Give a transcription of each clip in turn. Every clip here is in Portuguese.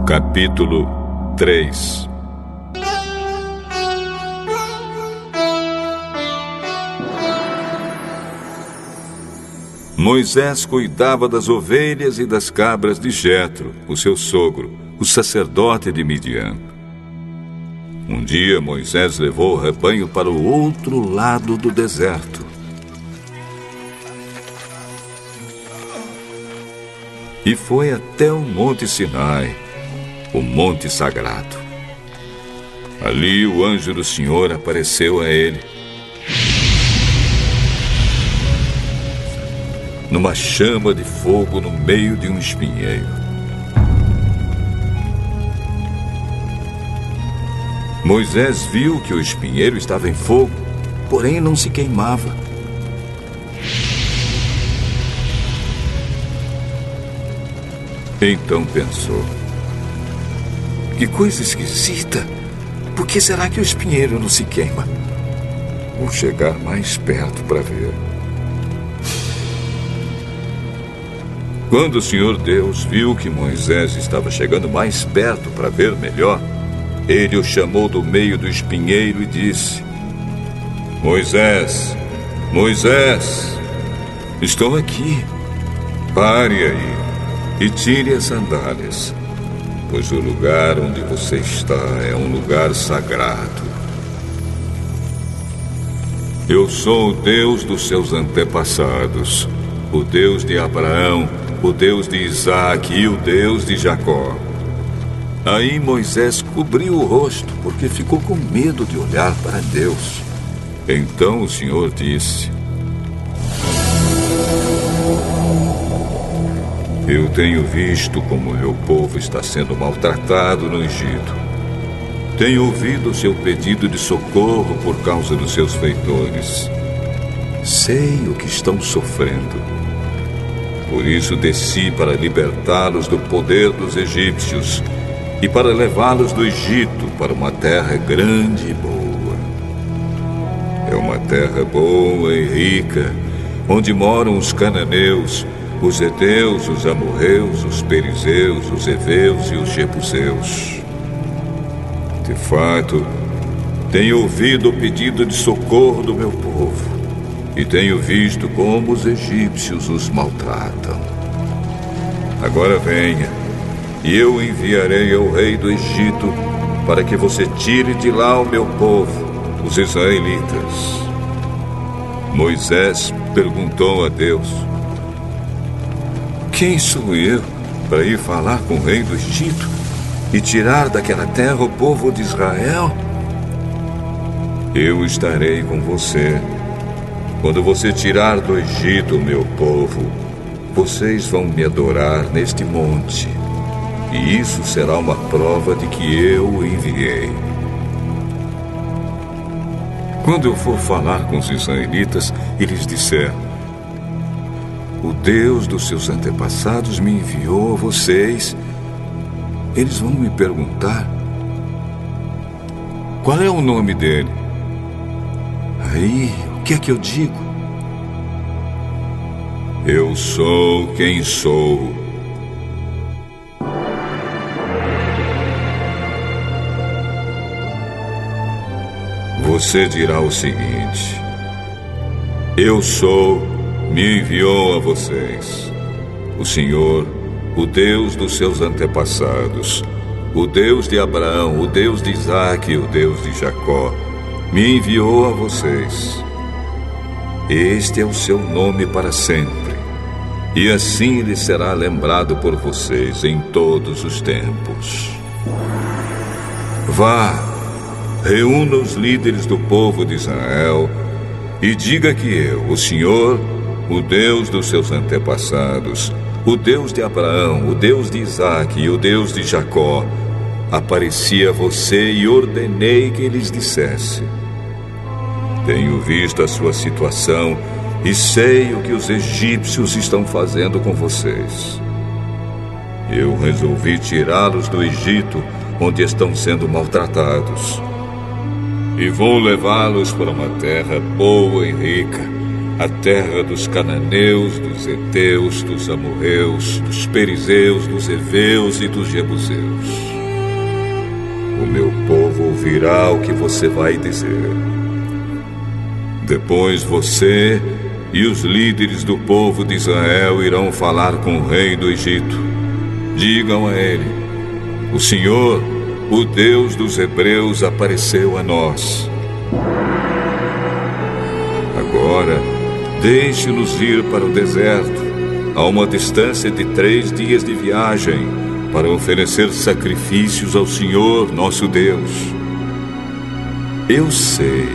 Capítulo 3. Moisés cuidava das ovelhas e das cabras de Jetro, o seu sogro, o sacerdote de Midian. Um dia Moisés levou o rebanho para o outro lado do deserto. E foi até o Monte Sinai, o Monte Sagrado. Ali o anjo do Senhor apareceu a ele, numa chama de fogo no meio de um espinheiro. Moisés viu que o espinheiro estava em fogo, porém não se queimava. Então pensou: que coisa esquisita! Por que será que o espinheiro não se queima? Vou chegar mais perto para ver. Quando o Senhor Deus viu que Moisés estava chegando mais perto para ver melhor, ele o chamou do meio do espinheiro e disse: Moisés, Moisés, estou aqui. Pare aí e tire as sandálias, pois o lugar onde você está é um lugar sagrado. Eu sou o Deus dos seus antepassados, o Deus de Abraão, o Deus de Isaac e o Deus de Jacó. Aí Moisés cobriu o rosto, porque ficou com medo de olhar para Deus. Então o Senhor disse: eu tenho visto como meu povo está sendo maltratado no Egito. Tenho ouvido o seu pedido de socorro por causa dos seus feitores. Sei o que estão sofrendo. Por isso desci para libertá-los do poder dos egípcios e para levá-los do Egito para uma terra grande e boa. É uma terra boa e rica, onde moram os cananeus, os heteus, os amorreus, os perizeus, os heveus e os jebuseus. De fato, tenho ouvido o pedido de socorro do meu povo e tenho visto como os egípcios os maltratam. Agora venha, e eu enviarei ao rei do Egito para que você tire de lá o meu povo, os israelitas. Moisés perguntou a Deus: quem sou eu para ir falar com o rei do Egito e tirar daquela terra o povo de Israel? Eu estarei com você. Quando você tirar do Egito o meu povo, vocês vão me adorar neste monte, e isso será uma prova de que eu o enviei. Quando eu for falar com os israelitas, eles disseram: o Deus dos seus antepassados me enviou a vocês. Eles vão me perguntar: qual é o nome dele? Aí, o que é que eu digo? Eu sou quem sou. Você dirá o seguinte: eu sou, me enviou a vocês. O Senhor, o Deus dos seus antepassados, o Deus de Abraão, o Deus de Isaac e o Deus de Jacó, me enviou a vocês. Este é o seu nome para sempre, e assim ele será lembrado por vocês em todos os tempos. Vá, reúna os líderes do povo de Israel e diga que eu, o Senhor, o Deus dos seus antepassados, o Deus de Abraão, o Deus de Isaac e o Deus de Jacó, apareci a você e ordenei que lhes dissesse: tenho visto a sua situação e sei o que os egípcios estão fazendo com vocês. Eu resolvi tirá-los do Egito, onde estão sendo maltratados, e vou levá-los para uma terra boa e rica, a terra dos cananeus, dos heteus, dos amorreus, dos perizeus, dos heveus e dos jebuseus. O meu povo ouvirá o que você vai dizer. Depois você e os líderes do povo de Israel irão falar com o rei do Egito. Digam a ele: o Senhor, o Deus dos hebreus, apareceu a nós. Agora, deixe-nos ir para o deserto, a uma distância de 3 dias de viagem, para oferecer sacrifícios ao Senhor, nosso Deus. Eu sei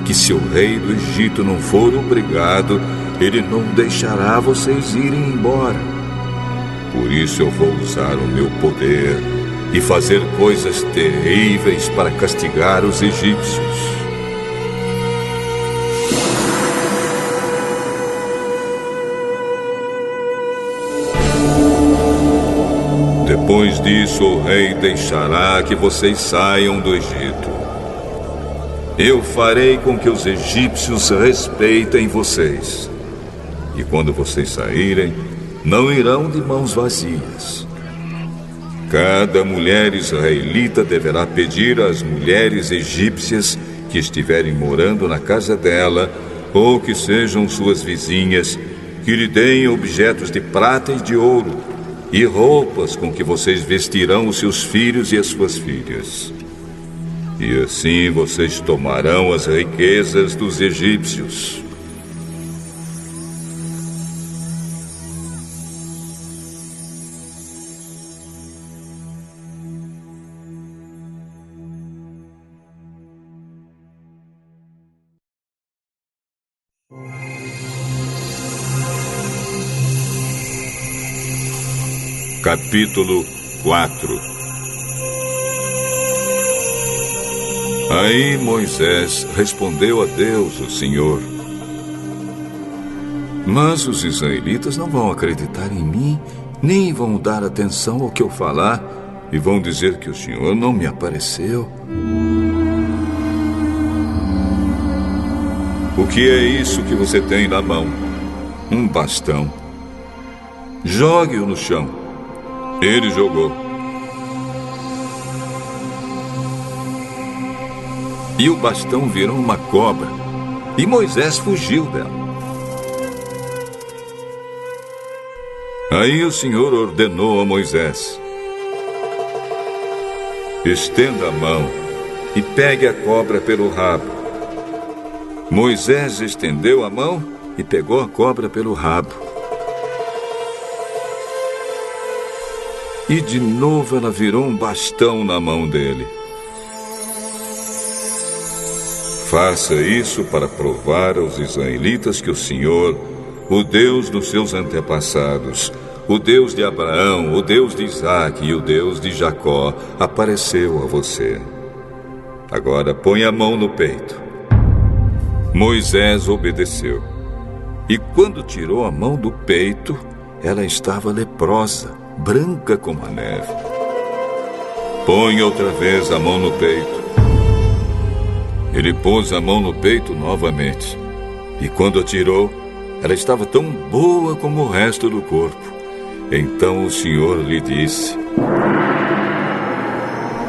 que se o rei do Egito não for obrigado, ele não deixará vocês irem embora. Por isso eu vou usar o meu poder e fazer coisas terríveis para castigar os egípcios. Depois disso, o rei deixará que vocês saiam do Egito. Eu farei com que os egípcios respeitem vocês. E quando vocês saírem, não irão de mãos vazias. Cada mulher israelita deverá pedir às mulheres egípcias que estiverem morando na casa dela, ou que sejam suas vizinhas, que lhe deem objetos de prata e de ouro, e roupas com que vocês vestirão os seus filhos e as suas filhas. E assim vocês tomarão as riquezas dos egípcios. Capítulo 4. Aí Moisés respondeu a Deus, o Senhor: mas os israelitas não vão acreditar em mim, nem vão dar atenção ao que eu falar, e vão dizer que o Senhor não me apareceu. O que é isso que você tem na mão? Um bastão. Jogue-o no chão. Ele jogou. E o bastão virou uma cobra, e Moisés fugiu dela. Aí o Senhor ordenou a Moisés: estenda a mão e pegue a cobra pelo rabo. Moisés estendeu a mão e pegou a cobra pelo rabo. E de novo ela virou um bastão na mão dele. Faça isso para provar aos israelitas que o Senhor, o Deus dos seus antepassados, o Deus de Abraão, o Deus de Isaque e o Deus de Jacó, apareceu a você. Agora põe a mão no peito. Moisés obedeceu. E quando tirou a mão do peito, ela estava leprosa, branca como a neve. Põe outra vez a mão no peito. Ele pôs a mão no peito novamente. E quando a tirou, ela estava tão boa como o resto do corpo. Então o Senhor lhe disse: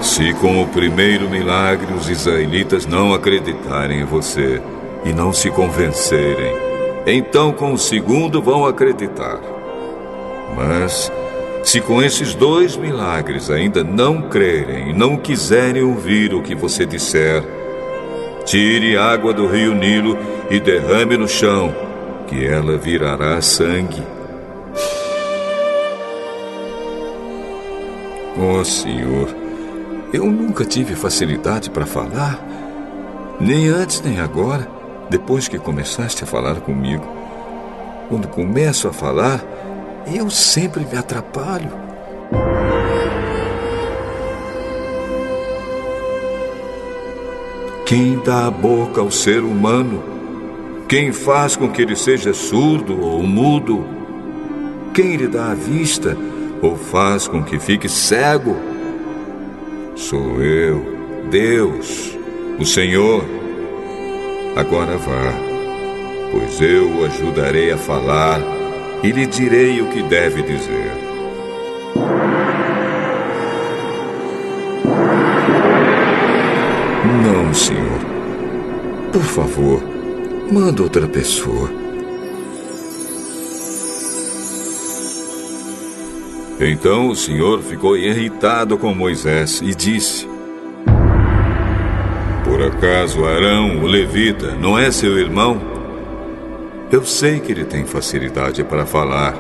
se com o primeiro milagre os israelitas não acreditarem em você e não se convencerem, então com o segundo vão acreditar. Mas se com esses 2 milagres ainda não crerem e não quiserem ouvir o que você disser, tire água do rio Nilo e derrame no chão, que ela virará sangue. Oh, Senhor, eu nunca tive facilidade para falar, nem antes nem agora, depois que começaste a falar comigo. Quando começo a falar, eu sempre me atrapalho. Quem dá a boca ao ser humano? Quem faz com que ele seja surdo ou mudo? Quem lhe dá a vista ou faz com que fique cego? Sou eu, Deus, o Senhor. Agora vá. pois eu o ajudarei a falar e lhe direi o que deve dizer. Não, senhor. Por favor, manda outra pessoa. Então o Senhor ficou irritado com Moisés e disse: Por acaso Arão, o levita, não é seu irmão? Eu sei que ele tem facilidade para falar.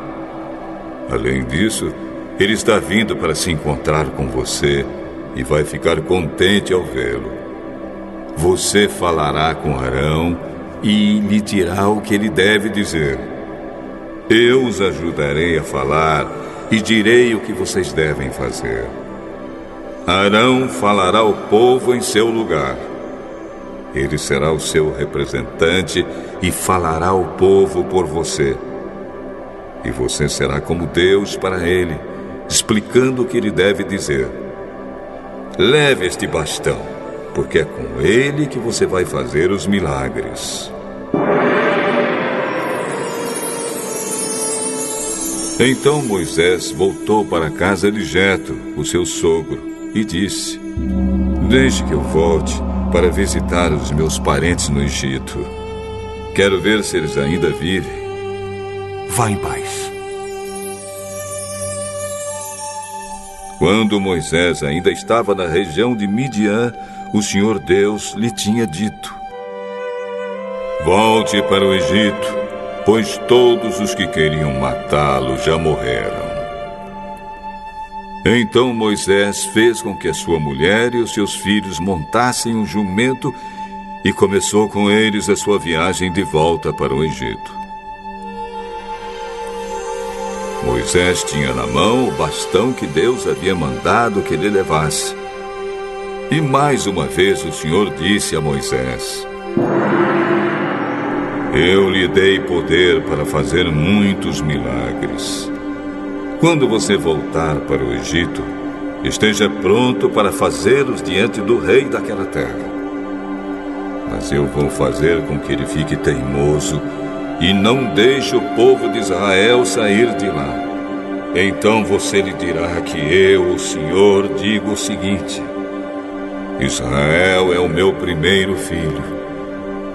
Além disso, ele está vindo para se encontrar com você e vai ficar contente ao vê-lo. Você falará com Arão e lhe dirá o que ele deve dizer. Eu os ajudarei a falar e direi o que vocês devem fazer. Arão falará ao povo em seu lugar. Ele será o seu representante e falará ao povo por você. E você será como Deus para ele, explicando o que ele deve dizer. Leve este bastão, porque é com ele que você vai fazer os milagres. Então Moisés voltou para a casa de Jetro, o seu sogro, e disse: Deixe que eu volte para visitar os meus parentes no Egito. Quero ver se eles ainda vivem. Vá em paz. Quando Moisés ainda estava na região de Midian, o Senhor Deus lhe tinha dito: Volte para o Egito, pois todos os que queriam matá-lo já morreram. Então Moisés fez com que a sua mulher e os seus filhos montassem um jumento e começou com eles a sua viagem de volta para o Egito. Moisés tinha na mão o bastão que Deus havia mandado que ele levasse. E mais uma vez o Senhor disse a Moisés: Eu lhe dei poder para fazer muitos milagres. Quando você voltar para o Egito, esteja pronto para fazê-los diante do rei daquela terra. Mas eu vou fazer com que ele fique teimoso e não deixe o povo de Israel sair de lá. Então você lhe dirá que eu, o Senhor, digo o seguinte: Israel é o meu primeiro filho.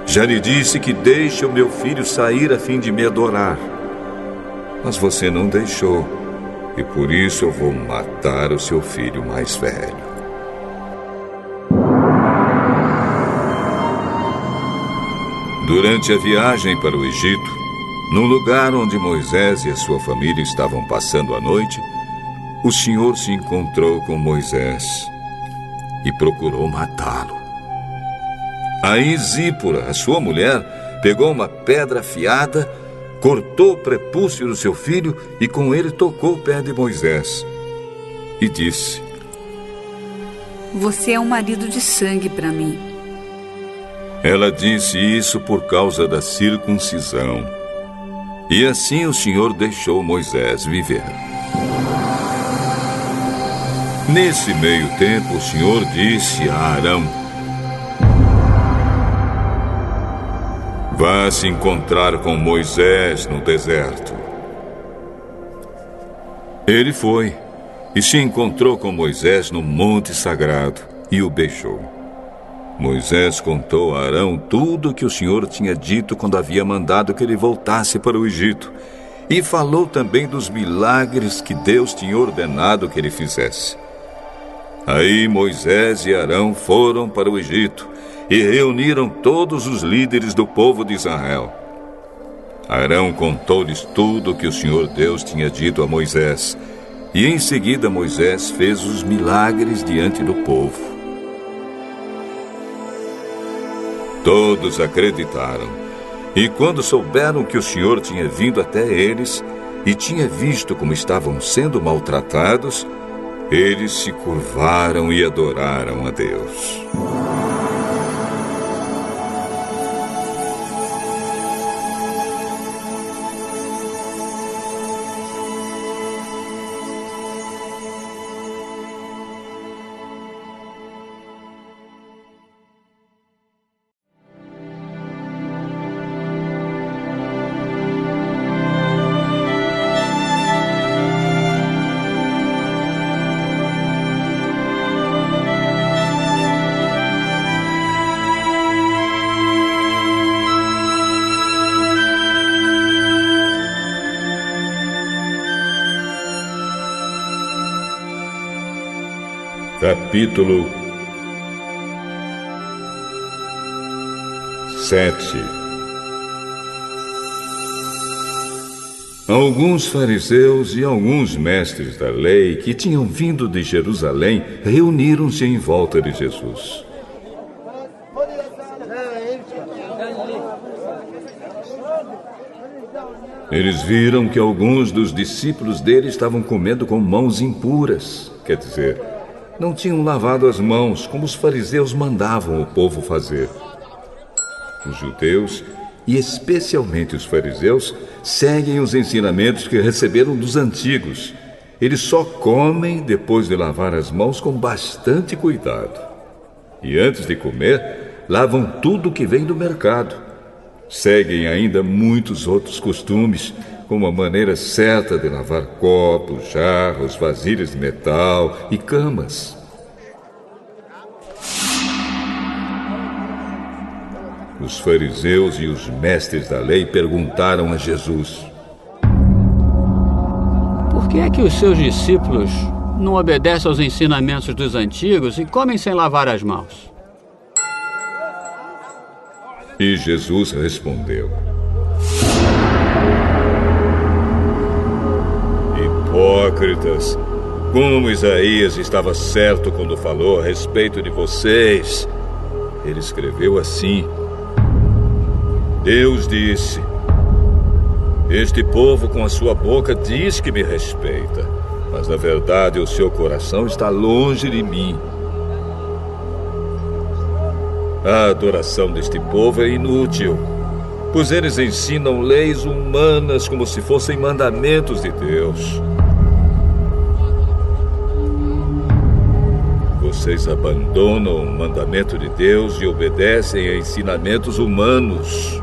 Já lhe disse que deixe o meu filho sair a fim de me adorar. Mas você não deixou, e por isso eu vou matar o seu filho mais velho. Durante a viagem para o Egito, no lugar onde Moisés e a sua família estavam passando a noite, o Senhor se encontrou com Moisés e procurou matá-lo. Aí Zípora, a sua mulher, pegou uma pedra afiada, cortou o prepúcio do seu filho e com ele tocou o pé de Moisés. E disse: Você é um marido de sangue para mim. Ela disse isso por causa da circuncisão. E assim o Senhor deixou Moisés viver. Nesse meio tempo, o Senhor disse a Arão: Vá se encontrar com Moisés no deserto. Ele foi e se encontrou com Moisés no monte sagrado e o beijou. Moisés contou a Arão tudo o que o Senhor tinha dito quando havia mandado que ele voltasse para o Egito, e falou também dos milagres que Deus tinha ordenado que ele fizesse. Aí Moisés e Arão foram para o Egito e reuniram todos os líderes do povo de Israel. Arão contou-lhes tudo o que o Senhor Deus tinha dito a Moisés, e em seguida Moisés fez os milagres diante do povo. Todos acreditaram, e quando souberam que o Senhor tinha vindo até eles e tinha visto como estavam sendo maltratados, eles se curvaram e adoraram a Deus. Capítulo 7. Alguns fariseus e alguns mestres da lei que tinham vindo de Jerusalém reuniram-se em volta de Jesus. Eles viram que alguns dos discípulos dele estavam comendo com mãos impuras, quer dizer, não tinham lavado as mãos como os fariseus mandavam o povo fazer. Os judeus, e especialmente os fariseus, seguem os ensinamentos que receberam dos antigos. Eles só comem depois de lavar as mãos com bastante cuidado. E antes de comer, lavam tudo que vem do mercado. Seguem ainda muitos outros costumes, como a maneira certa de lavar copos, jarros, vasilhas de metal e camas. Os fariseus e os mestres da lei perguntaram a Jesus: Por que é que os seus discípulos não obedecem aos ensinamentos dos antigos e comem sem lavar as mãos? E Jesus respondeu: Hipócritas, como Isaías estava certo quando falou a respeito de vocês. Ele escreveu assim: Deus disse: Este povo com a sua boca diz que me respeita, mas na verdade o seu coração está longe de mim. A adoração deste povo é inútil, pois eles ensinam leis humanas como se fossem mandamentos de Deus. Vocês abandonam o mandamento de Deus e obedecem a ensinamentos humanos.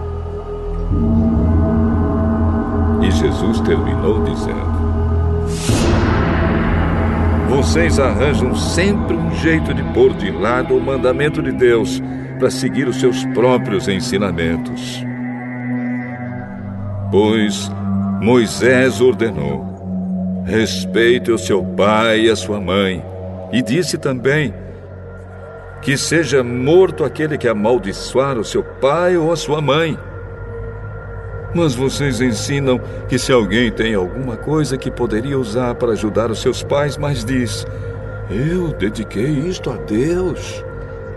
E Jesus terminou dizendo: Vocês arranjam sempre um jeito de pôr de lado o mandamento de Deus para seguir os seus próprios ensinamentos. Pois Moisés ordenou: respeite o seu pai e a sua mãe, e disse também que seja morto aquele que amaldiçoar o seu pai ou a sua mãe. Mas vocês ensinam que se alguém tem alguma coisa que poderia usar para ajudar os seus pais, mas diz: eu dediquei isto a Deus,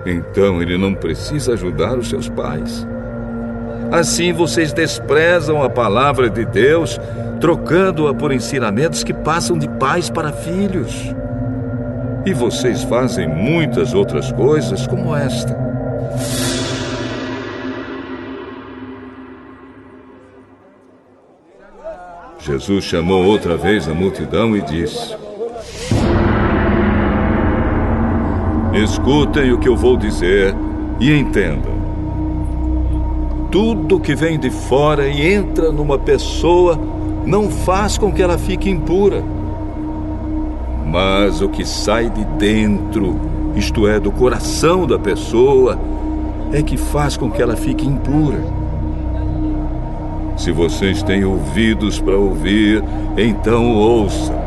então ele não precisa ajudar os seus pais. Assim vocês desprezam a palavra de Deus, trocando-a por ensinamentos que passam de pais para filhos. E vocês fazem muitas outras coisas como esta. Jesus chamou outra vez a multidão e disse: Escutem o que eu vou dizer e entendam. Tudo que vem de fora e entra numa pessoa não faz com que ela fique impura. Mas o que sai de dentro, isto é, do coração da pessoa, é que faz com que ela fique impura. Se vocês têm ouvidos para ouvir, então ouçam.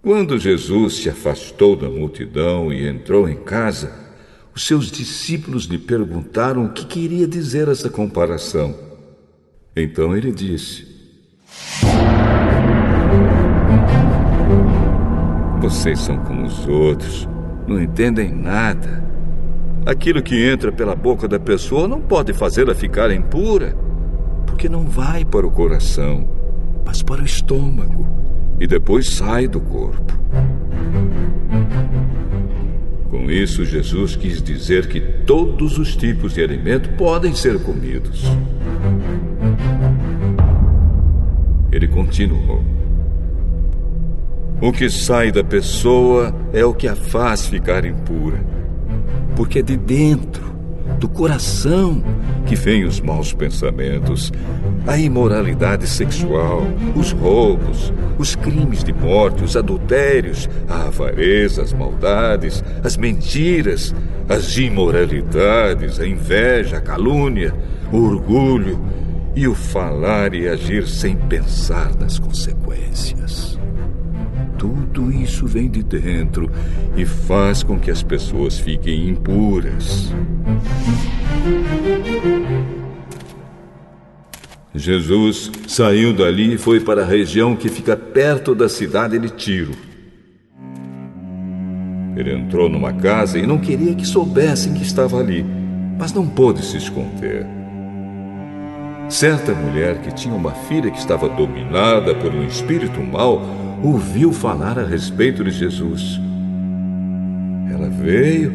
Quando Jesus se afastou da multidão e entrou em casa, os seus discípulos lhe perguntaram o que queria dizer essa comparação. Então ele disse: Vocês são como os outros, não entendem nada. Aquilo que entra pela boca da pessoa não pode fazê-la ficar impura, porque não vai para o coração, mas para o estômago, e depois sai do corpo. Com isso, Jesus quis dizer que todos os tipos de alimento podem ser comidos. Ele continuou: O que sai da pessoa é o que a faz ficar impura, porque de dentro, do coração que vêm os maus pensamentos, a imoralidade sexual, os roubos, os crimes de morte, os adultérios, a avareza, as maldades, as mentiras, as imoralidades, a inveja, a calúnia, o orgulho e o falar e agir sem pensar nas consequências. Tudo isso vem de dentro e faz com que as pessoas fiquem impuras. Jesus saiu dali e foi para a região que fica perto da cidade de Tiro. Ele entrou numa casa e não queria que soubessem que estava ali, mas não pôde se esconder. Certa mulher que tinha uma filha que estava dominada por um espírito mau ouviu falar a respeito de Jesus. Ela veio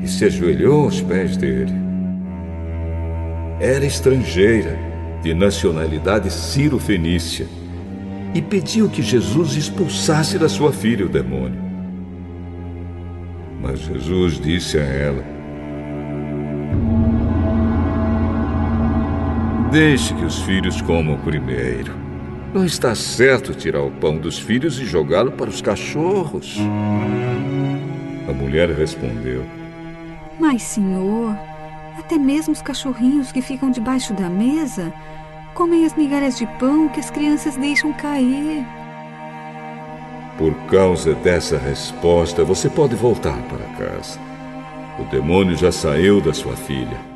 e se ajoelhou aos pés dele. Era estrangeira, de nacionalidade sírio-fenícia, e pediu que Jesus expulsasse da sua filha o demônio. Mas Jesus disse a ela: deixe que os filhos comam primeiro. Não está certo tirar o pão dos filhos e jogá-lo para os cachorros. A mulher respondeu: Mas, Senhor, até mesmo os cachorrinhos que ficam debaixo da mesa comem as migalhas de pão que as crianças deixam cair. Por causa dessa resposta, você pode voltar para casa. O demônio já saiu da sua filha.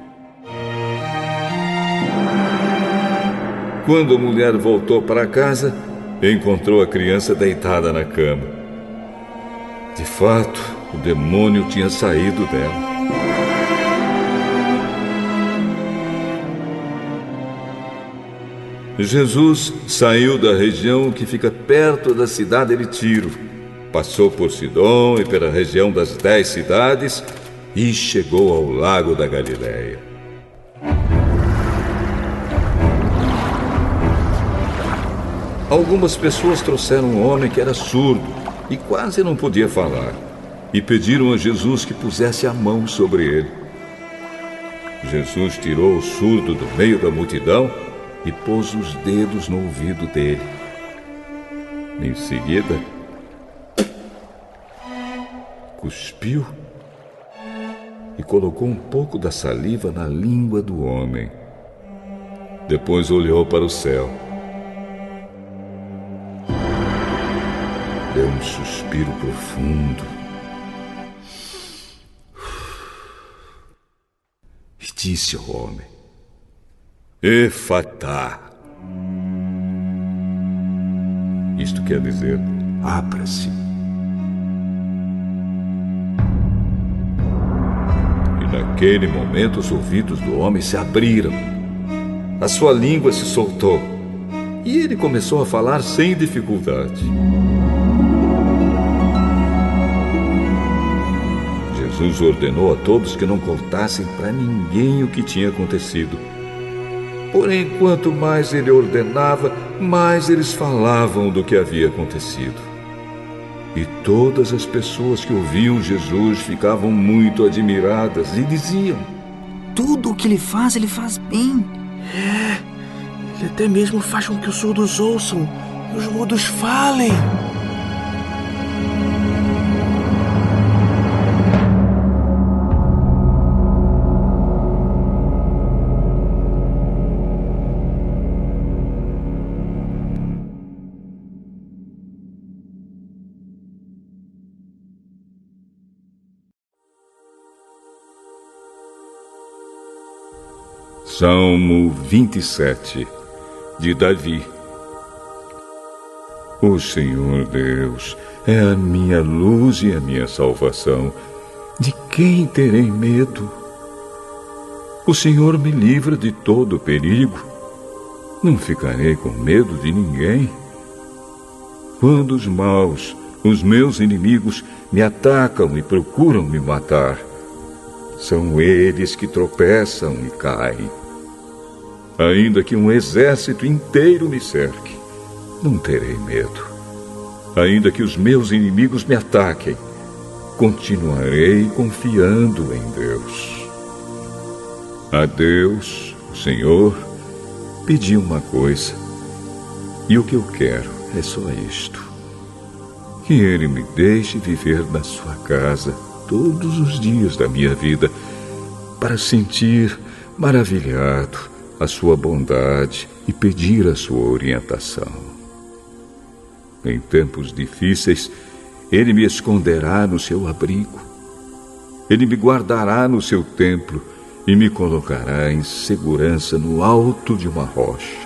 Quando a mulher voltou para casa, encontrou a criança deitada na cama. De fato, o demônio tinha saído dela. Jesus saiu da região que fica perto da cidade de Tiro, passou por Sidom e pela região das 10 cidades e chegou ao lago da Galileia. Algumas pessoas trouxeram um homem que era surdo e quase não podia falar, e pediram a Jesus que pusesse a mão sobre ele. Jesus tirou o surdo do meio da multidão e pôs os dedos no ouvido dele. Em seguida, cuspiu e colocou um pouco da saliva na língua do homem. Depois olhou para o céu. Deu um suspiro profundo e disse ao homem: Efatá. Isto quer dizer: abra-se. E naquele momento os ouvidos do homem se abriram. A sua língua se soltou e ele começou a falar sem dificuldade. Jesus ordenou a todos que não contassem para ninguém o que tinha acontecido. Porém, quanto mais ele ordenava, mais eles falavam do que havia acontecido. E todas as pessoas que ouviam Jesus ficavam muito admiradas e diziam: tudo o que ele faz bem. Ele até mesmo faz com que os surdos ouçam e os mudos falem. Salmo 27, de Davi. O Senhor Deus é a minha luz e a minha salvação. De quem terei medo? O Senhor me livra de todo perigo. Não ficarei com medo de ninguém. Quando os maus, os meus inimigos, me atacam e procuram me matar, são eles que tropeçam e caem. Ainda que um exército inteiro me cerque, não terei medo. Ainda que os meus inimigos me ataquem, continuarei confiando em Deus. A Deus, o Senhor, pedi uma coisa, e o que eu quero é só isto: que Ele me deixe viver na sua casa todos os dias da minha vida, para sentir maravilhado a sua bondade e pedir a sua orientação. Em tempos difíceis, Ele me esconderá no seu abrigo. Ele me guardará no seu templo e me colocará em segurança no alto de uma rocha.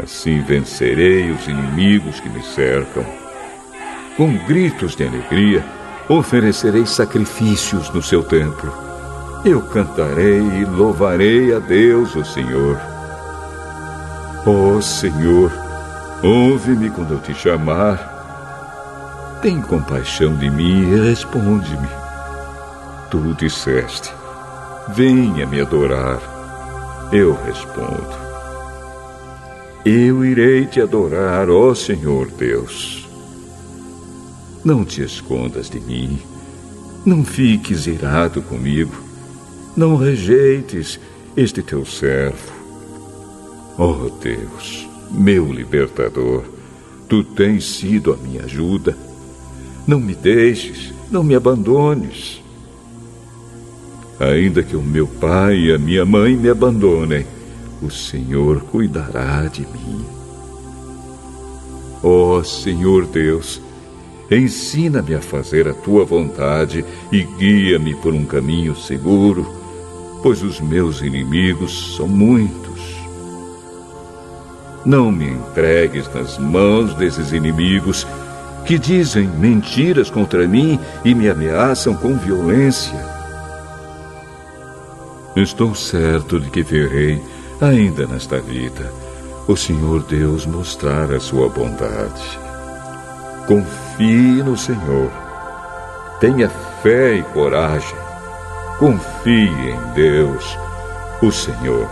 Assim vencerei os inimigos que me cercam. Com gritos de alegria, oferecerei sacrifícios no seu templo. Eu cantarei e louvarei a Deus, o Senhor. Ó Senhor, ouve-me quando eu te chamar. Tem compaixão de mim e responde-me. Tu disseste: venha me adorar. Eu respondo: eu irei te adorar, ó Senhor Deus. Não te escondas de mim. Não fiques irado comigo. Não rejeites este teu servo. Ó Deus, meu libertador, tu tens sido a minha ajuda. Não me deixes, não me abandones. Ainda que o meu pai e a minha mãe me abandonem, o Senhor cuidará de mim. Ó Senhor Deus, ensina-me a fazer a tua vontade e guia-me por um caminho seguro, pois os meus inimigos são muitos. Não me entregues nas mãos desses inimigos que dizem mentiras contra mim e me ameaçam com violência. Estou certo de que verei, ainda nesta vida, o Senhor Deus mostrar a sua bondade. Confie no Senhor. Tenha fé e coragem. Confie em Deus, o Senhor.